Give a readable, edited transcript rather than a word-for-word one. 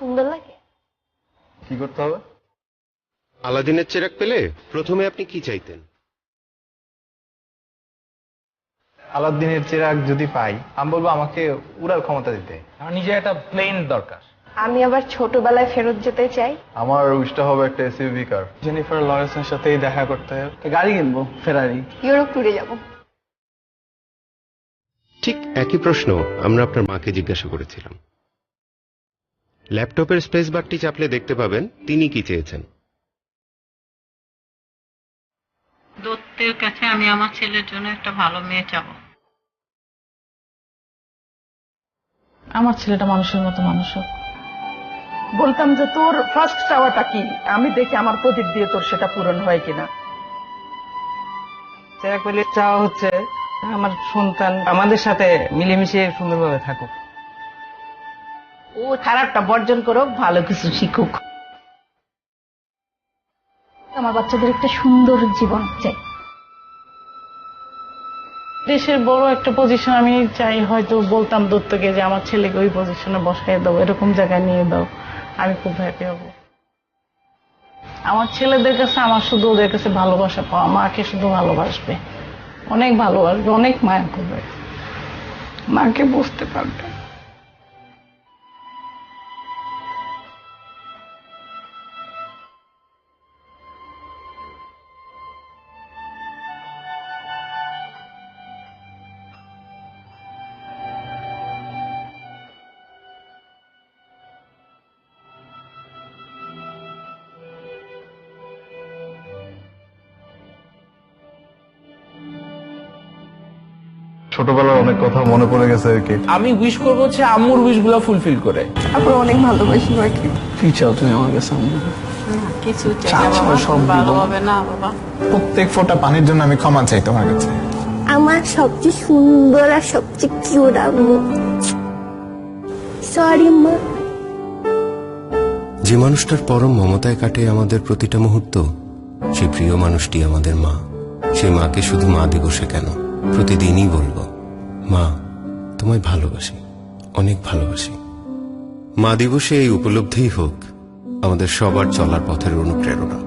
সুন্দর লাগে। কি করতে হবে? আলাদিনের চেরাগ পেলে প্রথমে আপনি কি চাইতেন? আলাদিনের চেরাগ যদি পাই, আমি বলবো আমাকে উড়ার ক্ষমতা দিতে। আমার নিজে একটা প্লেন দরকার। আমি আবার ছোটবেলায় ফেরত যেতে চাই। আমার উইশটা হবে একটা এসইউভি কার। জেনিফার লরেন্সের সাথেই দেখা করতে হবে, গাড়ি কিনবো, ফেরারি। ইউরোপ ট্যুরে যাব। ঠিক একই প্রশ্ন আমরা আপনার মাকে জিজ্ঞাসা করেছিলাম। ল্যাপটপের স্পেস বারটি চাপলে দেখতে পাবেন তিনি কি চেয়েছেন। দত্তের কাছে আমি আমার ছেলের জন্য একটা ভালো মেয়ে চাবো। আমার ছেলেটা মানুষের মতো মানুষ হোক। বলতাম যে তোর ফার্স্ট চাওয়াটা কি, আমি দেখি আমার প্রদীপ দিয়ে তোর সেটা পূরণ হয় কিনা। চেরাগ পেলে চাওয়া হচ্ছে আমার সন্তান আমাদের সাথে মিলেমিশে সুন্দরভাবে থাকুক। ও খারাপটা বর্জন করুক, ভালো কিছু শিখুক। আমার বাচ্চাদের একটা সুন্দর জীবন চাই। দেশের বড় একটা পজিশন আমি চাই, হয়তো বলতাম দত্তকে যে আমার ছেলেকে ওই পজিশনে বসাই দাও, এরকম জায়গায় নিয়ে দাও, আমি খুব হ্যাপি হব। আমার ছেলেদের কাছে আমার শুধু ওদের কাছে ভালোবাসা পাওয়া, মাকে শুধু ভালোবাসবে, অনেক ভালোবাসবে, অনেক মায়া করবে, মাকে বুঝতে পারবে। ছোটবেলার অনেক কথা মনে পড়ে গেছে আর কি। আমি উইশ করবো হচ্ছে আম্মুর উইশ গুলো ফুলফিল করে। তারপর অনেক ভালোবাসি মাকে। কি চাও তুমি আমার কাছে? কিছু সব ভালো হবে না বাবা। প্রত্যেক ফোঁটা পানির জন্য আমি ক্ষমা চাই তোমার কাছে। আমার সবচেয়ে সুন্দর আর সবচেয়ে কিউট আম্মু। সরি মা। যে মানুষটার পরম মমতায় কাটে আমাদের প্রতিটা মুহূর্ত, সেই প্রিয় মানুষটি আমাদের মা। সেই মাকে শুধু মা দিবসে কেন, প্রতিদিনই বলবো, মা তোমায় ভালোবাসি, অনেক ভালোবাসি। মা দিবসে এই উপলব্ধিই হোক আমাদের সবার চলার পথের অনুপ্রেরণা।